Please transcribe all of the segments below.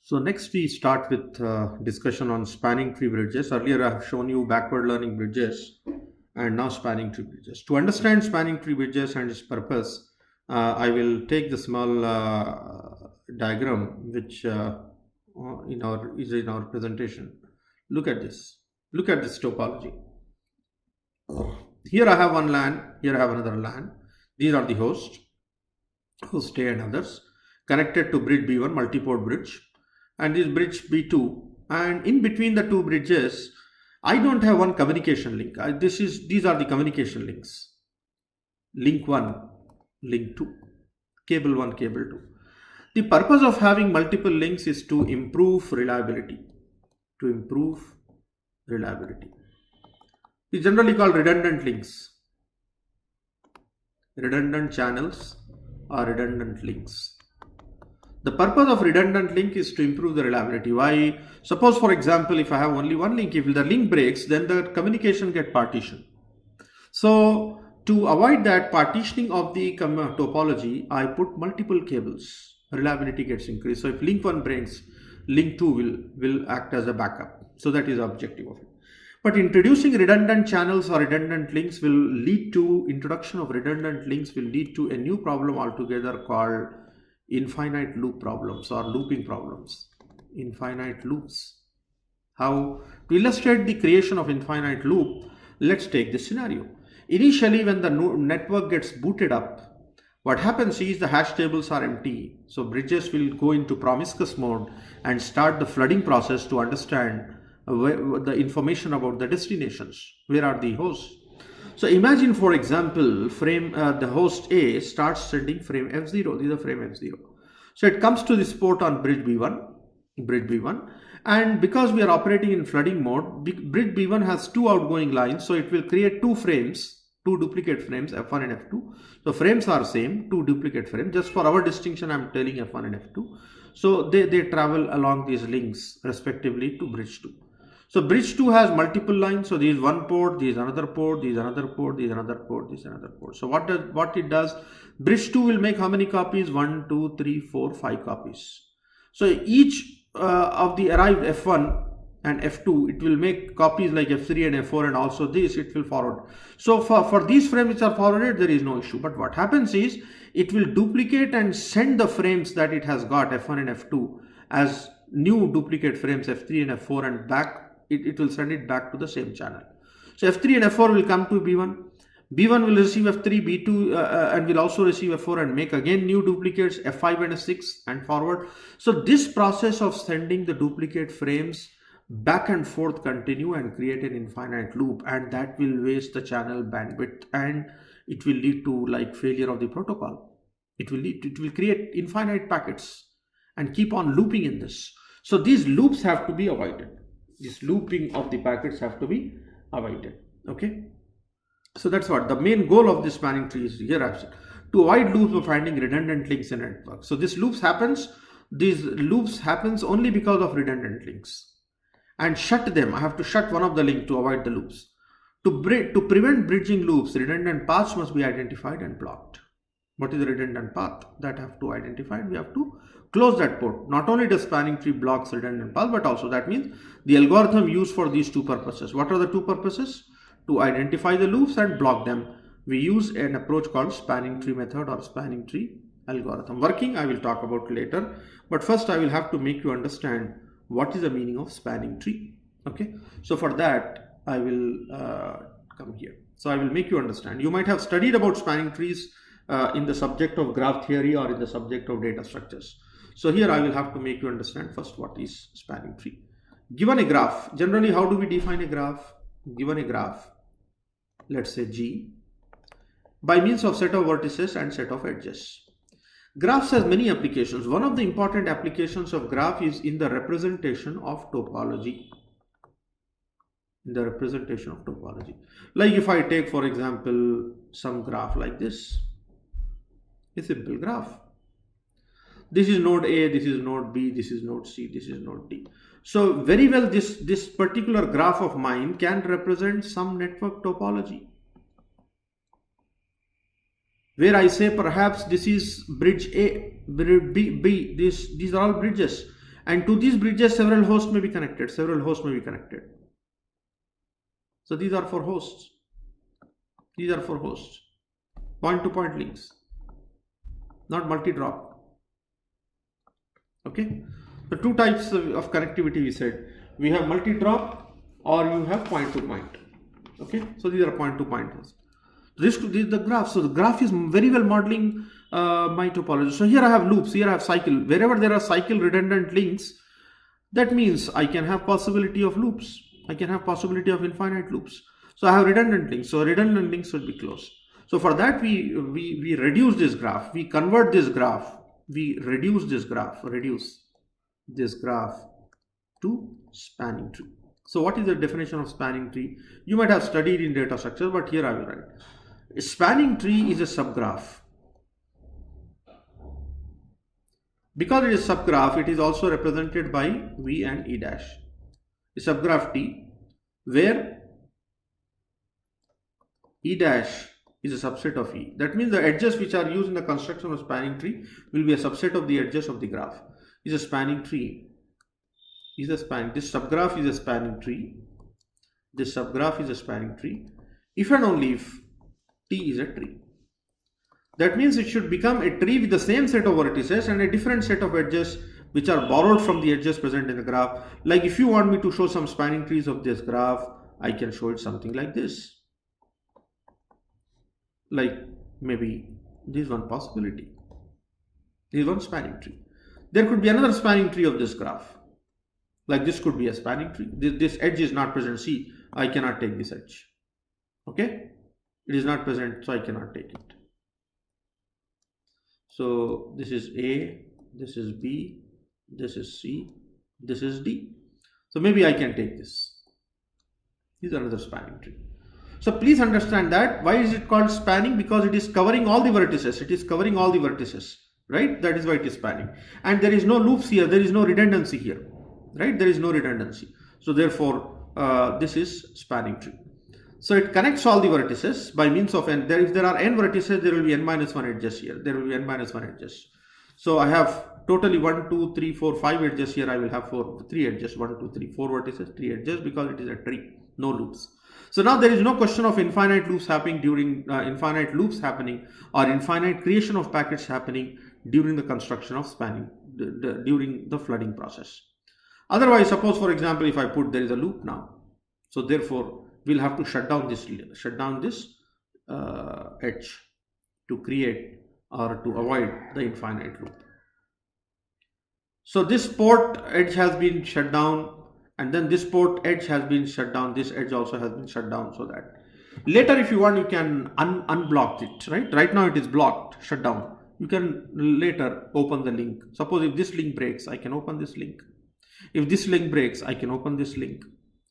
So next we start with discussion on spanning tree bridges. Earlier I have shown you backward learning bridges and now spanning tree bridges. To understand spanning tree bridges and its purpose, I will take the small diagram which is in our presentation. Look at this. Look at this topology. Here I have one LAN. Here I have another LAN. These are the host A and others, connected to bridge B1, multi-port bridge, and this bridge B2. And in between the two bridges, I don't have one communication link. These are the communication links. Link 1, link 2, cable 1, cable 2. The purpose of having multiple links is to improve reliability. To improve reliability. It's generally called redundant links. Redundant channels or redundant links. The purpose of redundant link is to improve the reliability. Why? Suppose, for example, if I have only one link, if the link breaks, then the communication get partitioned. So to avoid that partitioning of the topology, I put multiple cables. Reliability gets increased. So if link 1 breaks, link 2 will act as a backup. So that is the objective of it. But introducing redundant channels or redundant links will lead to introduction of redundant links will lead to a new problem altogether called infinite loop problems or looping problems. Infinite loops. How? To illustrate the creation of infinite loop, let's take this scenario. Initially, when the network gets booted up, what happens is the hash tables are empty. So bridges will go into promiscuous mode and start the flooding process to understand the information about the destinations. Where are the hosts? So imagine, for example, the host A starts sending frame F0. This is a frame F0. So it comes to this port on bridge B1, and because we are operating in flooding mode, bridge B1 has two outgoing lines, so it will create two duplicate frames, F1 and F2. So frames are same, two duplicate frames. Just for our distinction, I am telling F1 and F2. So they travel along these links respectively to bridge 2. So bridge 2 has multiple lines. So there is one port, there is another port, there is another port, there is another port, there is another port. So what it does, bridge 2 will make how many copies? 1, 2, 3, 4, 5 copies. So each of the arrived F1 and F2, it will make copies like F3 and F4, and also this it will forward. So for these frames which are forwarded, there is no issue. But what happens is it will duplicate and send the frames that it has got, F1 and F2, as new duplicate frames, F3 and F4, and back. It will send it back to the same channel. So F3 and F4 will come to B1. B1 will receive F3, B2 and will also receive F4 and make again new duplicates, F5 and F6 and forward. So this process of sending the duplicate frames back and forth continue and create an infinite loop, and that will waste the channel bandwidth, and it will lead to like failure of the protocol. It will create infinite packets and keep on looping in this. So these loops have to be avoided. This looping of the packets have to be avoided. Okay. So that's what the main goal of this spanning tree is here. I've said to avoid loops of finding redundant links in a network. So these loops happens only because of redundant links. And shut them. I have to shut one of the link to avoid the loops. To prevent bridging loops, redundant paths must be identified and blocked. What is the redundant path? That have to identify, and we have to close that port. Not only does spanning tree blocks redundant path, but also that means the algorithm used for these two purposes. What are the two purposes? To identify the loops and block them. We use an approach called spanning tree method or spanning tree algorithm. Working, I will talk about later. But first, I will have to make you understand what is the meaning of spanning tree. Okay. So for that, I will come here. So I will make you understand. You might have studied about spanning trees in the subject of graph theory or in the subject of data structures. So here I will have to make you understand first what is spanning tree. Given a graph, generally how do we define a graph? Given a graph, let's say G, by means of set of vertices and set of edges. Graphs has many applications. One of the important applications of graph is in the representation of topology. Like if I take, for example, some graph like this, a simple graph. This is node A, this is node B, this is node C, this is node D. So very well this particular graph of mine can represent some network topology. where I say perhaps this is bridge A, bridge B, these are all bridges, And to these bridges, several hosts may be connected. So these are for hosts. Point-to-point links, not multi-drop. Okay. So two types of connectivity we said. We have multi-drop or you have point-to-point. Okay. So these are point-to-point. This is the graph. So the graph is very well modeling my topology. So here I have loops, here I have cycle. Wherever there are cycle redundant links, that means I can have possibility of loops. I can have possibility of infinite loops. So I have redundant links. So redundant links should be closed. So for that we reduce this graph. We convert this graph. We reduce this graph to spanning tree. So what is the definition of spanning tree? You might have studied in data structure, but here I will write. A spanning tree is a subgraph. Because it is subgraph, it is also represented by V and E dash. A subgraph T, where E dash is a subset of E. That means the edges which are used in the construction of spanning tree will be a subset of the edges of the graph. Is a spanning tree. This subgraph is a spanning tree. This subgraph is a spanning tree. If and only if T is a tree. That means it should become a tree with the same set of vertices and a different set of edges which are borrowed from the edges present in the graph. Like if you want me to show some spanning trees of this graph, I can show it something like this. Like maybe this is one possibility. This is one spanning tree. There could be another spanning tree of this graph. Like this could be a spanning tree. This edge is not present. See, I cannot take this edge. Okay? It is not present, so I cannot take it. So this is A, this is B, this is C, this is D. So maybe I can take this. This is another spanning tree. So please understand that. Why is it called spanning? Because it is covering all the vertices. It is covering all the vertices, right? That is why it is spanning. And there is no loops here. There is no redundancy here, right? There is no redundancy. So therefore, this is spanning tree. So it connects all the vertices by means of n. If there are n vertices, there will be n-1 edges here. There will be n-1 edges. So I have totally 1, 2, 3, 4, 5 edges here. I will have 3 edges. 1, 2, 3, 4 vertices, 3 edges because it is a tree. No loops. So now there is no question of infinite loops happening or infinite creation of packets happening during the construction of spanning, during the flooding process. Otherwise, suppose for example, if I put there is a loop now. So therefore, we'll have to shut down this edge to create or to avoid the infinite loop. So this port edge has been shut down, and then this port edge has been shut down. This edge also has been shut down, so that later if you want you can unblock it, right? Right now it is blocked, shut down. You can later open the link. Suppose if this link breaks, I can open this link. If this link breaks, I can open this link.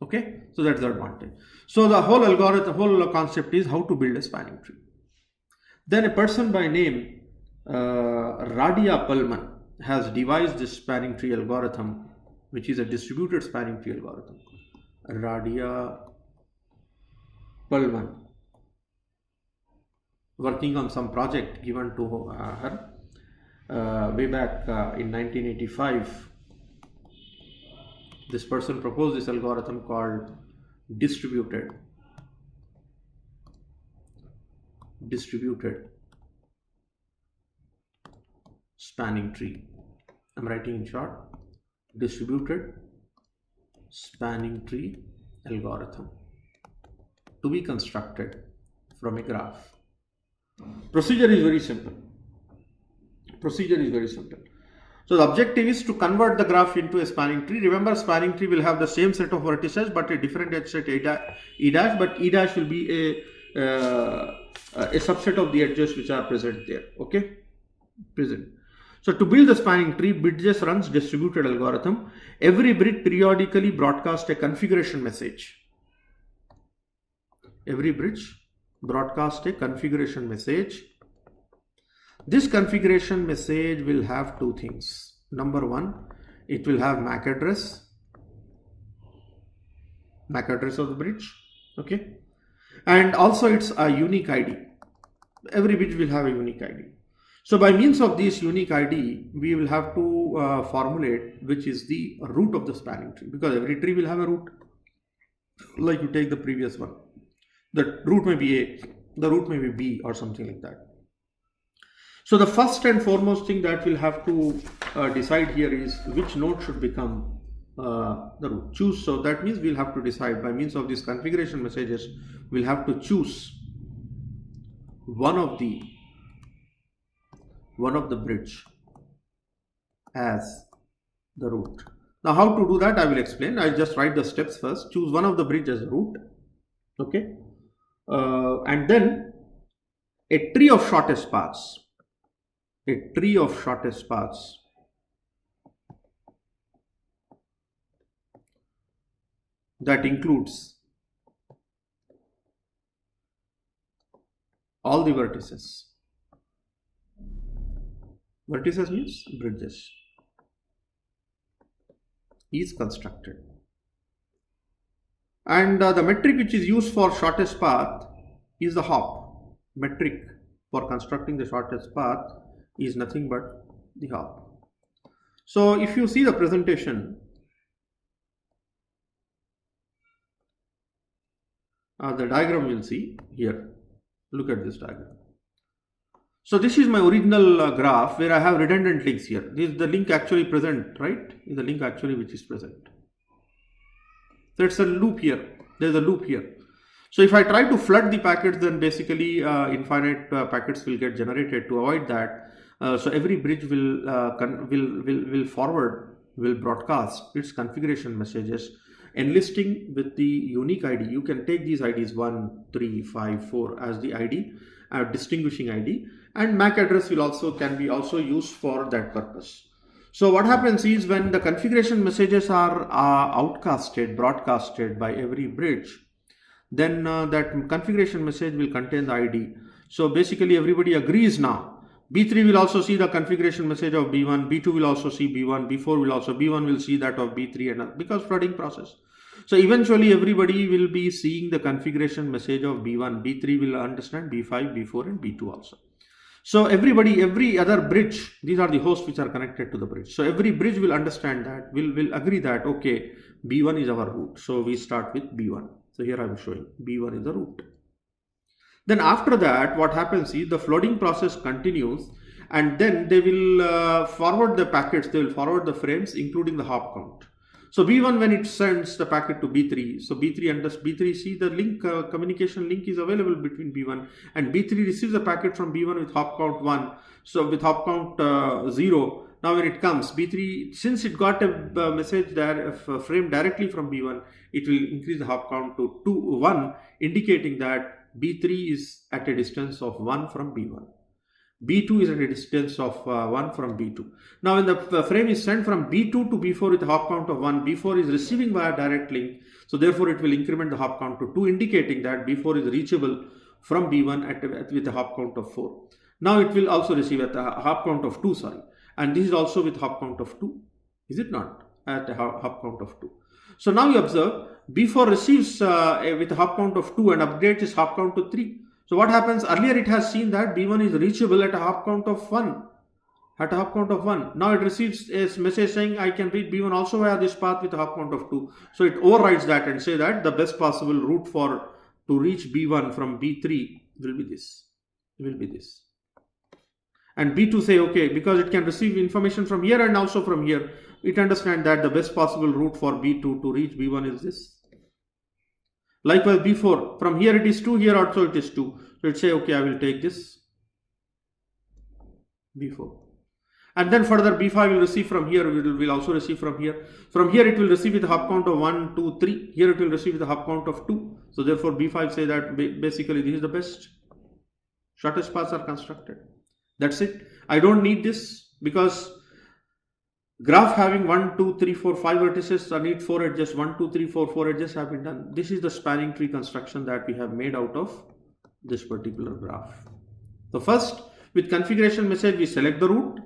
Okay, so that's the advantage. So the whole algorithm, whole concept is how to build a spanning tree. Then a person by name Radia Pullman has devised this spanning tree algorithm, which is a distributed spanning tree algorithm. Radia Pullman, working on some project given to her way back in 1985. This person proposed this algorithm called distributed spanning tree. I'm writing in short, distributed spanning tree algorithm to be constructed from a graph. Procedure is very simple. So the objective is to convert the graph into a spanning tree. Remember, spanning tree will have the same set of vertices but a different edge set E dash, but E dash will be a subset of the edges which are present there. Okay, present. So to build the spanning tree, Bridges runs distributed algorithm. Every bridge periodically broadcasts a configuration message. Every bridge broadcasts a configuration message. This configuration message will have two things. Number one, it will have MAC address of the bridge. Okay, and also it's a unique ID. Every bridge will have a unique ID. So by means of this unique ID, we will have to formulate which is the root of the spanning tree, because every tree will have a root. Like you take the previous one, the root may be A, the root may be B or something like that. So the first and foremost thing that we'll have to decide here is which node should become the root. Choose. So that means we'll have to decide by means of these configuration messages, we'll have to choose one of the bridge as the root. Now how to do that I will explain. I'll just write the steps first. Choose one of the bridge as root, okay, and then a tree of shortest paths. A tree of shortest paths that includes all the vertices. Vertices means bridges. Is constructed. And the metric which is used for shortest path is the hop. Metric for constructing the shortest path is nothing but the hop. So if you see the presentation, the diagram you will see here. Look at this diagram. So this is my original graph where I have redundant links here. This is the link actually present, right? Is the link actually which is present. So it's a loop here. There's a loop here. So if I try to flood the packets, then basically infinite packets will get generated. To avoid that, so every bridge will broadcast its configuration messages, enlisting with the unique ID. You can take these IDs 1, 3, 5, 4 as the ID, distinguishing ID, and MAC address can be also used for that purpose. So what happens is when the configuration messages are broadcasted by every bridge, then that configuration message will contain the ID. So basically everybody agrees now. B3 will also see the configuration message of B1, B2 will also see B1, B1 will see that of B3, and because flooding process. So eventually everybody will be seeing the configuration message of B1, B3 will understand B5, B4 and B2 also. So every other bridge, these are the hosts which are connected to the bridge. So every bridge will understand that, will agree that, okay, B1 is our root. So we start with B1. So here I am showing B1 is the root. Then after that, what happens is the flooding process continues, and then they will forward the packets, they will forward the frames including the hop count. So B1, when it sends the packet to B3, so B3 see the link, communication link is available between B1, and B3 receives the packet from B1 with hop count 1, so with hop count 0. Now when it comes, B3, since it got a message there, a frame directly from B1, it will increase the hop count to 1, indicating that B3 is at a distance of 1 from B1. B2 is at a distance of 1 from B2. Now when the frame is sent from B2 to B4 with a hop count of 1, B4 is receiving via direct link. So therefore it will increment the hop count to 2, indicating that B4 is reachable from B1 with a hop count of 4. Now it will also receive at a hop count of 2, sorry. And this is also with hop count of 2. Is it not? At a hop count of 2. So now you observe B4 receives with a hop count of 2 and updates its hop count to 3. So what happens? Earlier it has seen that B1 is reachable at a hop count of 1. At a hop count of 1. Now it receives a message saying I can reach B1 also via this path with a hop count of 2. So it overrides that and say that the best possible route to reach B1 from B3 will be this. And B2 say, okay, because it can receive information from here and also from here, it understands that the best possible route for B2 to reach B1 is this. Likewise B4, from here it is 2, here also it is 2. So it say, okay, I will take this B4. And then further B5 will receive from here, will also receive from here. From here it will receive with a hop count of 1, 2, 3. Here it will receive with a hop count of 2. So therefore B5 say that basically this is the best. Shortest paths are constructed. That's it. I don't need this because graph having 1, 2, 3, 4, 5 vertices, I need 4 edges. 1, 2, 3, 4, 4 edges have been done. This is the spanning tree construction that we have made out of this particular graph. So first, with configuration message, we select the root,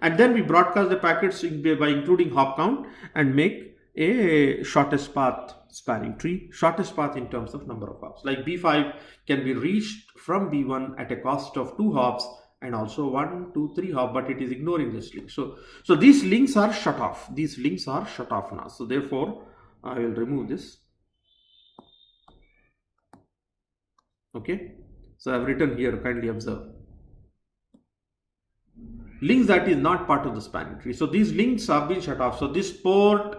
and then we broadcast the packets by including hop count and make a shortest path spanning tree, shortest path in terms of number of hops. Like B5 can be reached from B1 at a cost of 2 hops and also 1, 2, 3 hop, but it is ignoring this link. So these links are shut off. These links are shut off now. So therefore, I will remove this. Okay. So I've written here, kindly observe. Links that is not part of the spanning tree. So these links have been shut off. So this port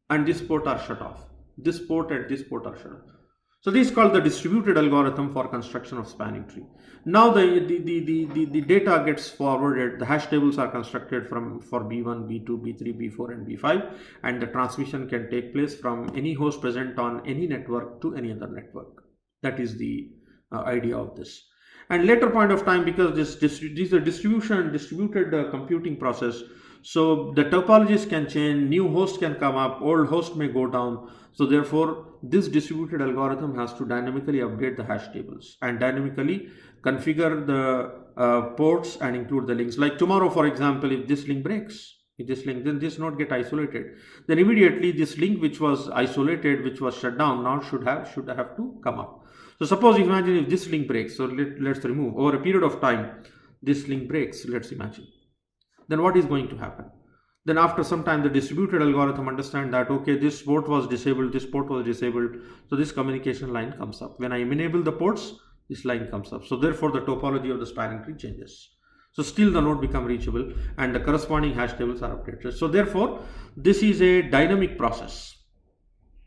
and this port are shut off. This port and this port are shut off. So this is called the distributed algorithm for construction of spanning tree. Now the data gets forwarded. The hash tables are constructed for B1, B2, B3, B4 and B5, and the transmission can take place from any host present on any network to any other network. That is the idea of this. And later point of time, because this is a distributed computing process, so the topologies can change, new hosts can come up, old host may go down. So therefore, this distributed algorithm has to dynamically update the hash tables and dynamically configure the ports and include the links. Like tomorrow, for example, if this link breaks, then this node get isolated. Then immediately this link which was isolated, which was shut down, now should have to come up. So suppose, imagine if this link breaks. So let's remove over a period of time. This link breaks. Let's imagine. Then what is going to happen? Then after some time, the distributed algorithm understand that, okay, this port was disabled, this port was disabled. So this communication line comes up. When I enable the ports, this line comes up. So therefore, the topology of the spanning tree changes. So still the node become reachable and the corresponding hash tables are updated. So therefore, this is a dynamic process.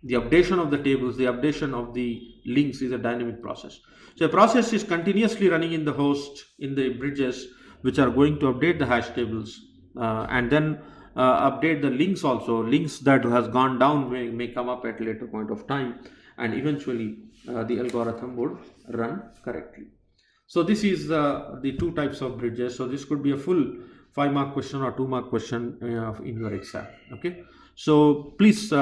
The updation of the tables, the updation of the links is a dynamic process. So a process is continuously running in the host, in the bridges, which are going to update the hash tables and then update the links also. Links that has gone down may come up at a later point of time, and eventually the algorithm would run correctly. So this is the two types of bridges. So this could be a full 5-mark question or 2-mark question in your exam. Okay. So please,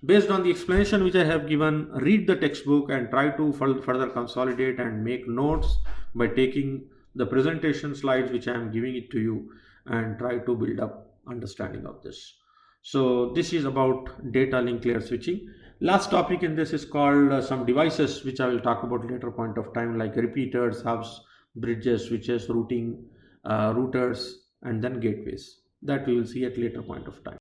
based on the explanation which I have given, read the textbook and try to further consolidate and make notes by taking the presentation slides which I am giving it to you, and try to build up understanding of this. So this is about data link layer switching. Last topic in this is called some devices, which I will talk about later point of time, like repeaters, hubs, bridges, switches, routing, routers, and then gateways. That we will see at later point of time.